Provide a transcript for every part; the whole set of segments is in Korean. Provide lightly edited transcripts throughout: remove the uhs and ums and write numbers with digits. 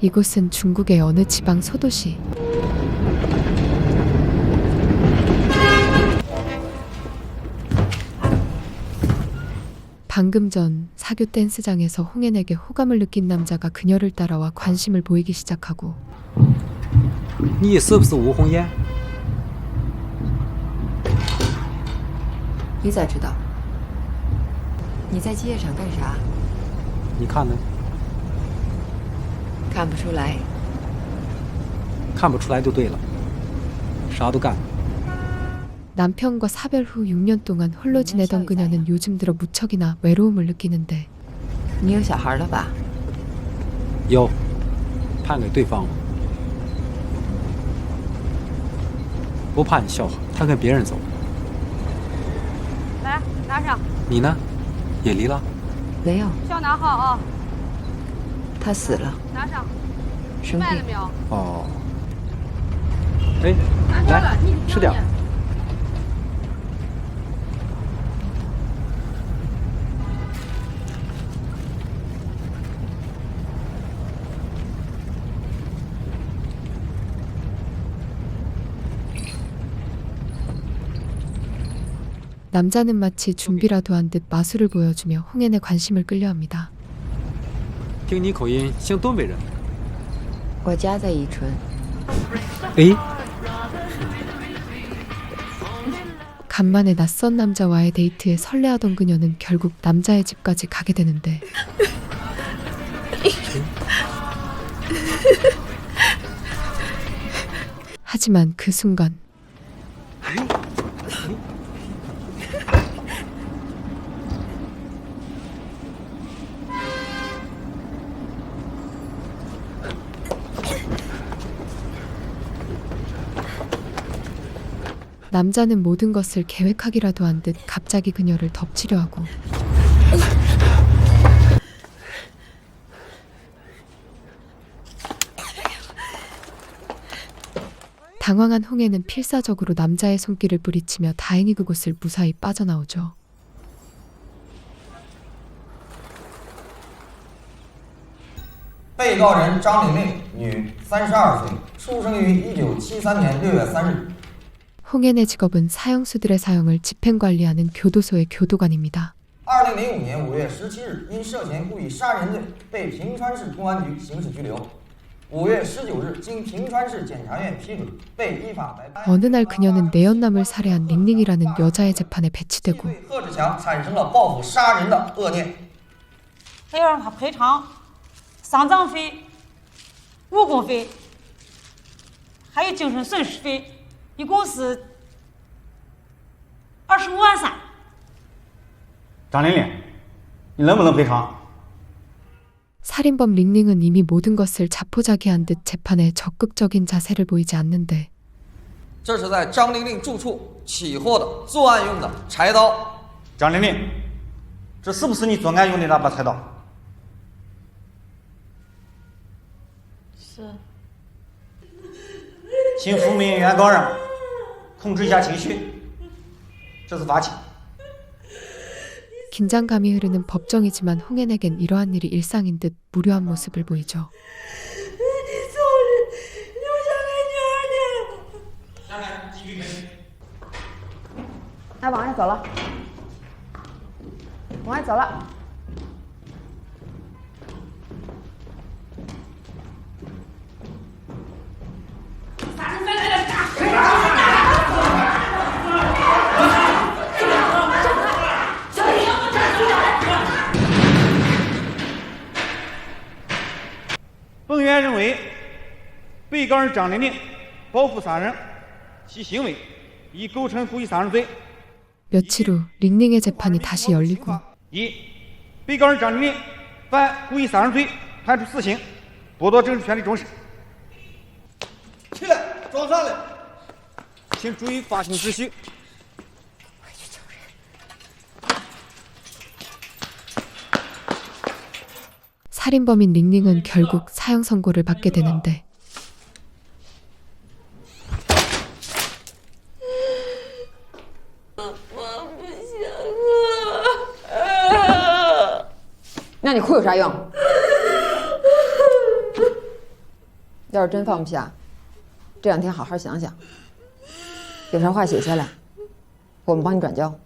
이곳은 중국의 어느 지방 소도시. 방금 전 사교 댄스장에서 홍앤에게 호감을 느낀 남자가 그녀를 따라와 관심을 보이기 시작하고 你是不是吴红艳？你咋知道？你在机械厂干啥？你看呢？看不出来。看不出来就对了，啥都干。 남편과 사별 후 6년 동안 홀로 지내던 그녀는 요즘 들어 무척이나 외로움을 느끼는데 你有小孩了吧？有，判给对方了。不怕你笑话，他跟别人走。来，拿上。你呢？也离了？没有，需要拿好啊。他死了，拿上。生病。卖了没有？哦。哎，拿上了，来你吃点。 남자는 마치 준비라도 한 듯 마술을 보여주며 홍앤의 관심을 끌려합니다. 听你口音像东北人。我家在宜春。哎， 간만에 낯선 남자와의 데이트에 설레하던 그녀는 결국 남자의 집까지 가게 되는데 하지만 그 순간 남자는 모든 것을 계획하기라도 한 듯 갑자기 그녀를 덮치려 하고 당황한 홍해는 필사적으로 남자의 손길을 뿌리치며 다행히 그곳을 무사히 빠져나오죠. 被告人张玲玲，女，32岁，出生于1973年6月3日。 홍앤의 직업은 사형수들의 사형을 집행관리하는 교도소의 교도관입니다. 2005年5月17日，因涉嫌故意杀人罪被平川市公安局刑事拘留。5月19日，经平川市检察院批准，被依法白判。 어느 날 그녀는 내연남을 살해한 링링이라는 여자의 재판에 배치되고 对贺志强产生了报复杀人的恶念。还要让他赔偿丧葬费、误工费，还有精神损失费，一共是25万3。 张玲玲，你能不能赔偿？ 살인범 링링은 이미 모든 것을 자포자기한 듯 재판에 적극적인 자세를 보이지 않는데 这是在张玲玲住处起获的作案用的柴刀。张玲玲，这是不是你作案用的那把菜刀？是。请复命原告人控制一下情绪，这是法庭。 긴장감이 흐르는 법정이지만 홍앤에겐 이러한 일이 일상인 듯 무료한 모습을 보이죠. 哎，往外走了，往外走了。本院认为，被告人张玲玲报复杀人，其行为已构成故意杀人罪。 며칠 후 링링의 재판이 다시 열리고 一，被告人张玲玲犯故意杀人罪，判处死刑，剥夺政治权利终身。起来，装上来。请注意法庭秩序。 살인범인 링링은 결국 사형 선고를 받게 되는데 要是真放不下，这2天好好想想，有啥话写下来，我们帮你转交。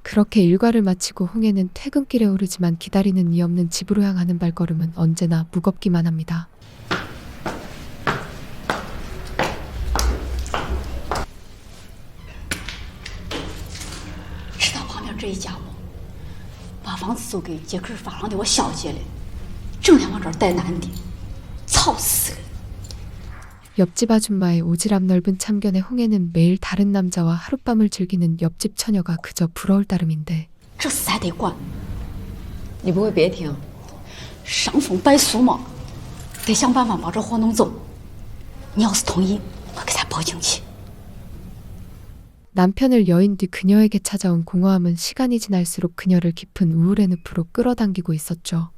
그렇게 일과를 마치고 홍해는 퇴근길에 오르지만 기다리는 이 없는 집으로 향하는 발걸음은 언제나 무겁기만 합니다. 知道旁边这一家不？把房子租给捷克法郎的我小姐了，正想往这儿带男的，操死了！ 옆집 아줌마의 오지랖 넓은 참견에 홍해는 매일 다른 남자와 하룻밤을 즐기는 옆집 처녀가 그저 부러울 따름인데 这死还得管，你不会别听，伤风败俗嘛，得想办法把这活弄走。你要是同意，我给他报警去。 남편을 여인 뒤 그녀에게 찾아온 공허함은 시간이 지날수록 그녀를 깊은 우울의 늪으로 끌어당기고 있었죠.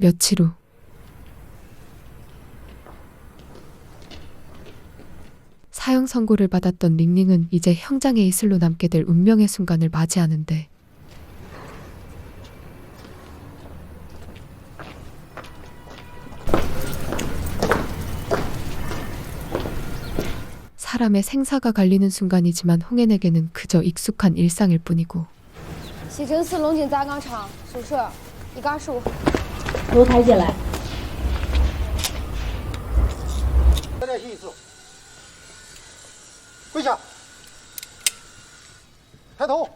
며칠 후 사형 선고를 받았던 링링은 이제 형장의 이슬로 남게 될 운명의 순간을 맞이하는데 사람의 생사가 갈리는 순간이지만 홍해에게는 그저 익숙한 일상일 뿐이고 西城市龙井轧钢厂宿舍1-15。 楼台进来。再练习一次。跪下。抬头。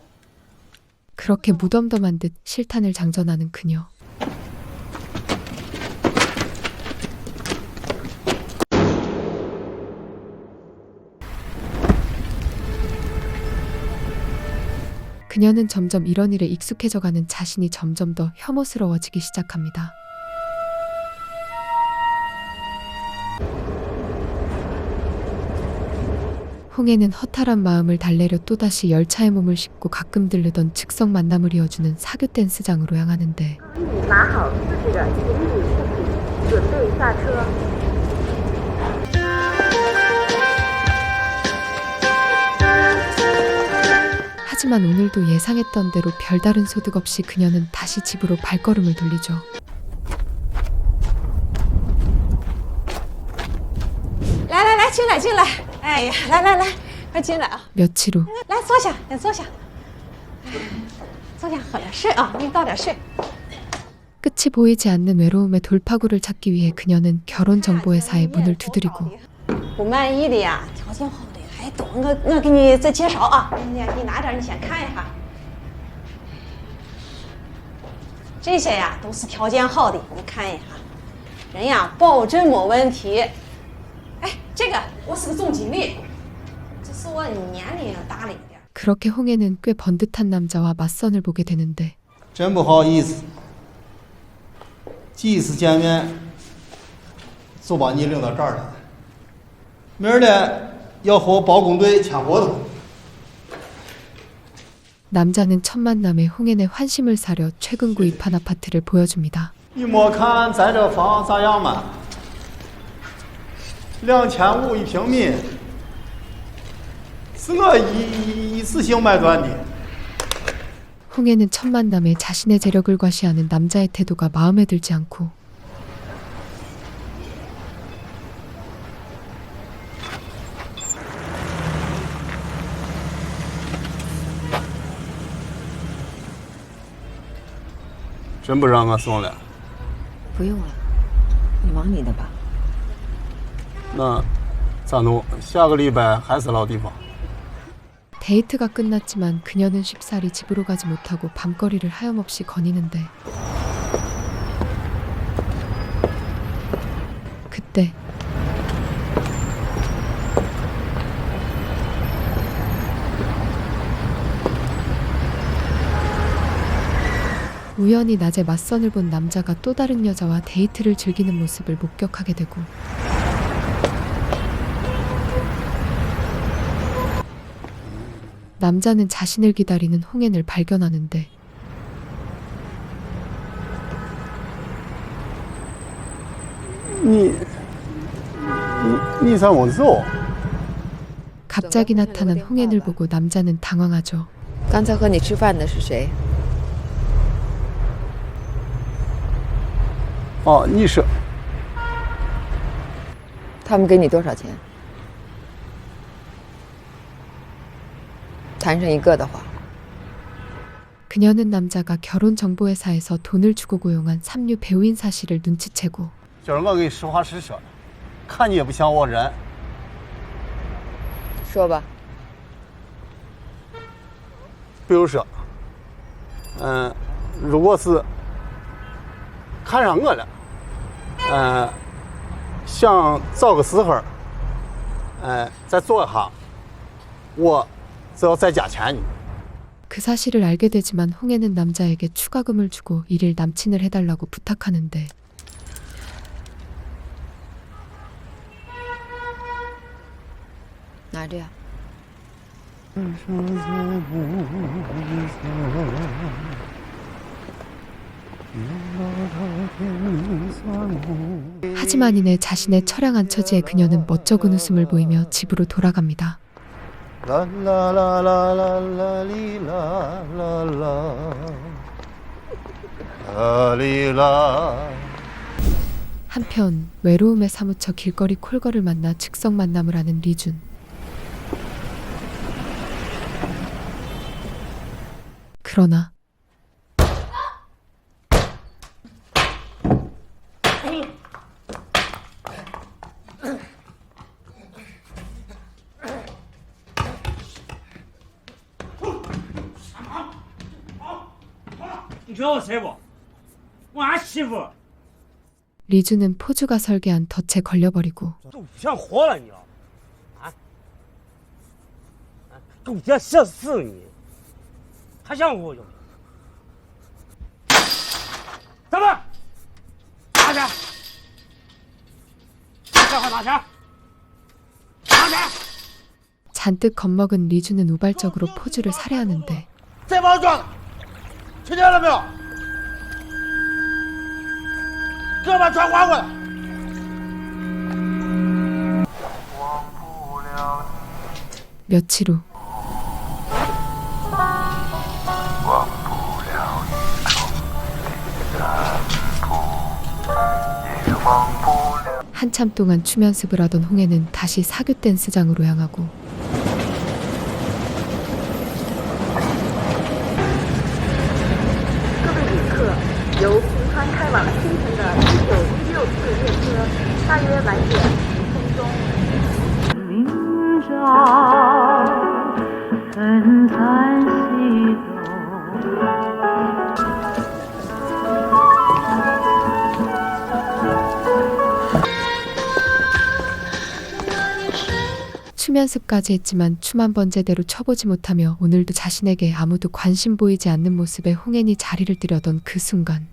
그렇게 무덤덤한 듯 실탄을 장전하는 그녀. 그녀는 점점 이런 일에 익숙해져가는 자신이 점점 더 혐오스러워지기 시작합니다. 홍해는 허탈한 마음을 달래려 또다시 열차에 몸을 싣고 가끔 들르던 즉석 만남을 이어주는 사교 댄스장으로 향하는데 하지만 오늘도 예상했던 대로 별다른 소득 없이 그녀는 다시 집으로 발걸음을 돌리죠. 来来来，进来进来！哎呀，来来来，快进来啊！ 며칠 후 来坐下，先坐下。坐下，喝点水啊，给你倒点水。 끝이 보이지 않는 외로움의 돌파구를 찾기 위해 그녀는 결혼정보회사의 문을 두드리고 不满意的呀，条件好的还多，我给你再介绍啊。你拿点，你先看一下。这些呀都是条件好的，你看一下，人呀保证没问题。哎，这个我是个总经理，只是我年龄大了一点。 그렇게 홍해는 꽤 번듯한 남자와 맞선을 보게 되는데 真不好意思，第一次见面就把你领到这儿来了。明儿呢要和保工队签合同。 남자는 첫 만남에 홍해의 환심을 사려 최근 구입한 아파트를 보여줍니다. 你莫看咱这房咋样嘛，2500一平米，是我一次性买断的。 홍해는 첫 만남에 자신의 재력을 과시하는 남자의 태도가 마음에 들지 않고真不让我送了？不用了，你忙你的吧。那咋弄？下个礼拜还是老地方。 데이트가 끝났지만 그녀는 쉽사리 집으로 가지 못하고 밤거리를 하염없이 거니는데 그때 우연히 낮에 맞선을 본 남자가 또 다른 여자와 데이트를 즐기는 모습을 목격하게 되고 남자는 자신을 기다리는 홍앤을 발견하는데 니想我走? 갑자기 나타난 홍앤을 보고 남자는 당황하죠. 刚才和你吃饭的是谁？ 你是 他们给你多少钱？谈成一个的话， 그녀는 남자가 결혼정보회사에서 돈을 주고 고용한 삼류 배우인 사실을 눈치채고 就是我给你实话实说，看你也不像我人。说吧。比如说，如果是看上我了，想找个时候，再做一下，我只要再加钱。 그 사실을 알게 되지만 홍해는 남자에게 추가금을 주고 일일 남친을 해달라고 부탁하는데拿着呀。 하지만 이내 자신의 처량한 처지에 그녀는 멋쩍은 웃음을 보이며 집으로 돌아갑니다. 한편 외로움에 사무쳐 길거리 콜걸을 만나 즉석 만남을 하는 리준. 그러나你知道我谁不？我俺媳妇。 리준은 포주가 설계한 덫에 걸려버리고 都不想活了，你知道吗？都想射死你，还想活就？怎么？拿钱！赶快拿钱！拿钱！ 잔뜩 겁먹은 리준은 우발적으로 포주를 살해하는데 这帮壮，听见了没有？给我把船还回来！ 며칠 후 한참 동안 춤 연습을 하던 홍해는 다시 사교 댄스장으로 향하고 춤 연습까지 했지만 춤 한 번 제대로 춰보지 못하며 오늘도 자신에게 아무도 관심 보이지 않는 모습에 홍앤이 자리를 뜨려던 그 순간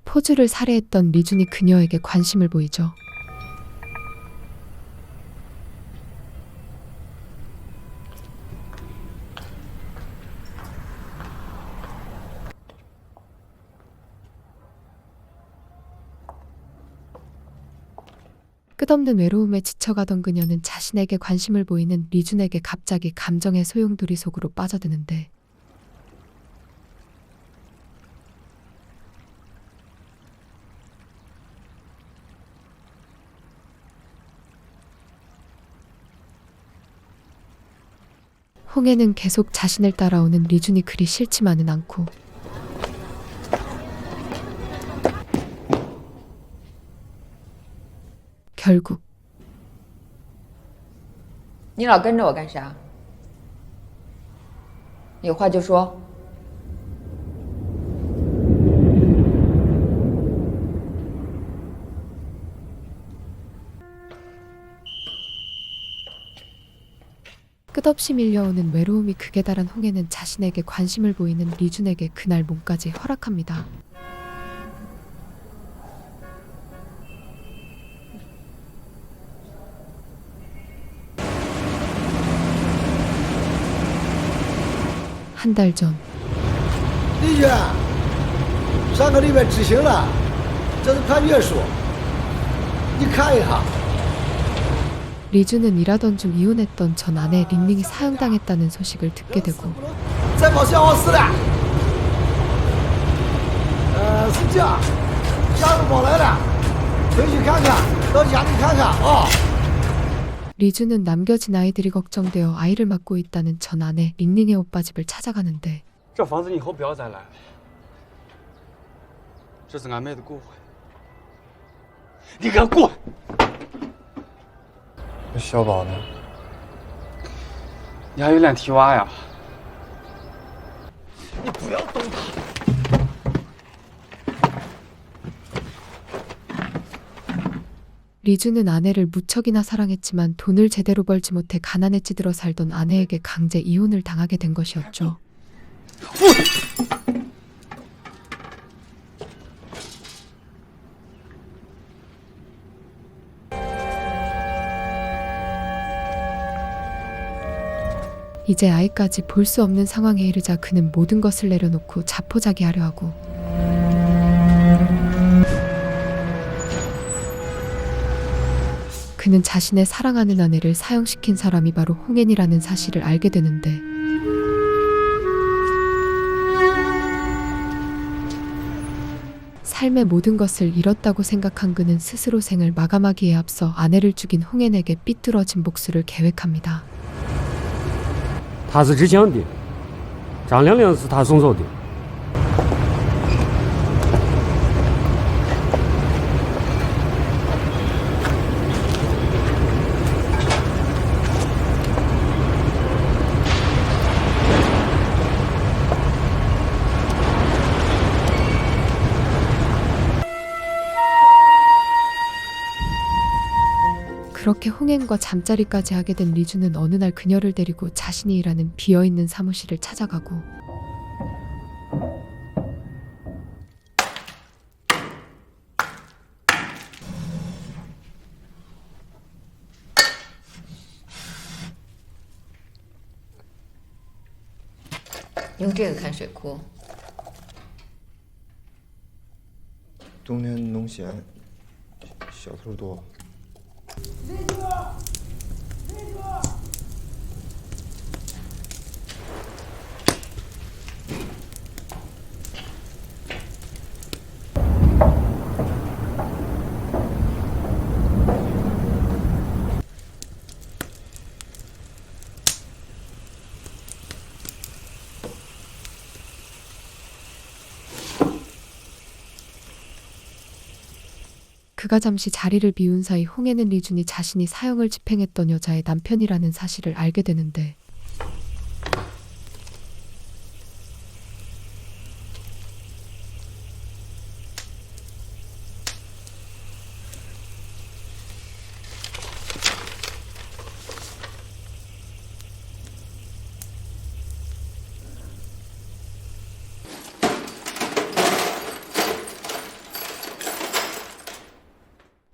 포주를 살해했던 리준이 그녀에게 관심을 보이죠. 끝없는 외로움에 지쳐가던 그녀는 자신에게 관심을 보이는 리준에게 갑자기 감정의 소용돌이 속으로 빠져드는데 홍해는 계속 자신을 따라오는 리준이 그리 싫지만은 않고 결국 你老跟着我干啥？有话就说。 끝없이 밀려오는 외로움이 극에 달한 홍해는 자신에게 관심을 보이는 리준에게 그날 몸까지 허락합니다. 한 달 전, 李娟，上个礼拜执行了，这是判决书，你看一下。 리주는 일하던 중 이혼했던 전 아내 링링이 사형당했다는 소식을 듣게 되고 再跑小王死了。是这样，下个宝来了，回去看看，到家里看看啊。 리주는 남겨진 아이들이 걱정되어 아이를 맡고 있다는 전 아내 링링의 오빠 집을 찾아가는데 这房子以后不要再来了，这是俺妹的骨灰，你给我滚！小宝呢？你还有脸提娃呀？你不要动他。 리주는 아내를 무척이나 사랑했지만 돈을 제대로 벌지 못해 가난에 찌들어 살던 아내에게 강제 이혼을 당하게 된 것이었죠. 이제 아이까지 볼 수 없는 상황에 이르자 그는 모든 것을 내려놓고 자포자기하려 하고 그는 자신의 사랑하는 아내를 사형시킨 사람이 바로 홍앤이라는 사실을 알게 되는데 삶의 모든 것을 잃었다고 생각한 그는 스스로 생을 마감하기에 앞서 아내를 죽인 홍앤에게 삐뚤어진 복수를 계획합니다. 他是知情的，张玲玲是他送走的。 그렇게 홍앤과 잠자리까지 하게 된 리주는 어느 날 그녀를 데리고 자신이 일하는 비어있는 사무실을 찾아가고用这个看水库。冬天农闲，小偷多。 그가 잠시 자리를 비운 사이 홍해는 리준이 자신이 사형을 집행했던 여자의 남편이라는 사실을 알게 되는데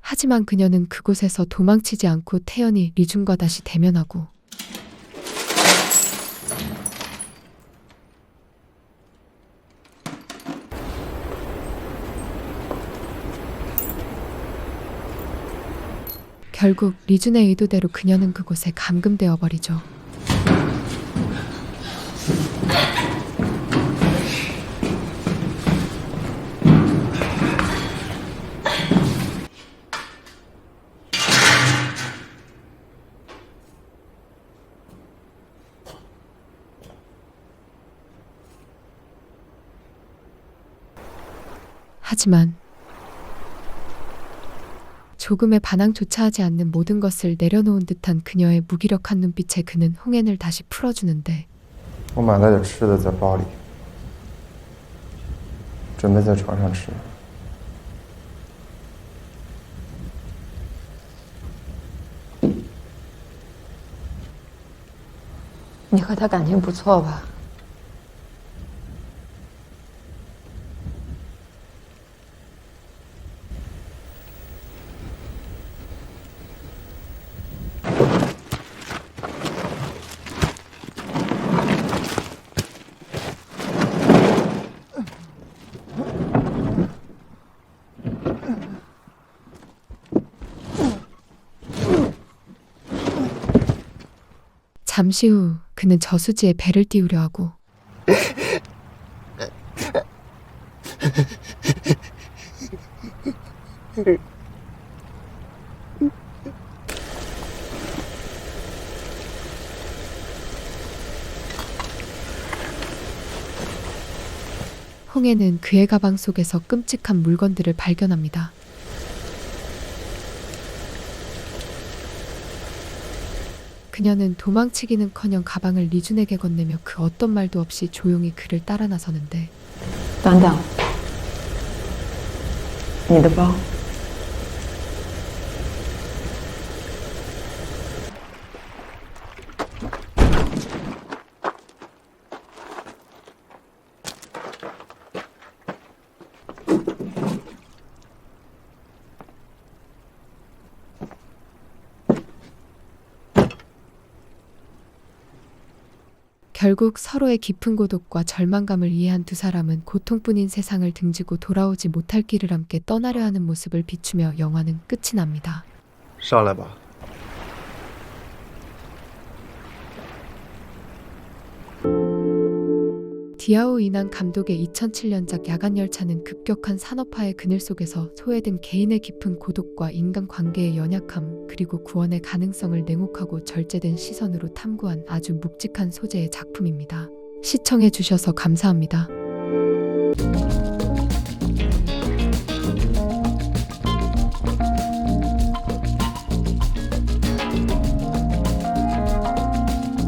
하지만 그녀는 그곳에서 도망치지 않고 태연히 리준과 다시 대면하고 결국 리준의 의도대로 그녀는 그곳에 감금되어 버리죠. 하지만 조금의 반항조차 하지 않는 모든 것을 내려놓은 듯한 그녀의 무기력한 눈빛에 그는 홍앤을 다시 풀어주는데 我买了点吃的在包里，准备在床上吃。你和他感情不错吧？ 잠시 후 그는 저수지에 배를 띄우려 하고 홍해는 그의 가방 속에서 끔찍한 물건들을 발견합니다. 그녀는 도망치기는커녕 가방을 리준에게 건네며 그 어떤 말도 없이 조용히 그를 따라 나서는데 等等，你的包。 결국 서로의 깊은 고독과 절망감을 이해한 두 사람은 고통뿐인 세상을 등지고 돌아오지 못할 길을 함께 떠나려 하는 모습을 비추며 영화는 끝이 납니다. 上来吧。 디아오 이난 감독의 2007년작 야간열차는 급격한 산업화의 그늘 속에서 소외된 개인의 깊은 고독과 인간관계의 연약함 그리고 구원의 가능성을 냉혹하고 절제된 시선으로 탐구한 아주 묵직한 소재의 작품입니다. 시청해 주셔서 감사합니다.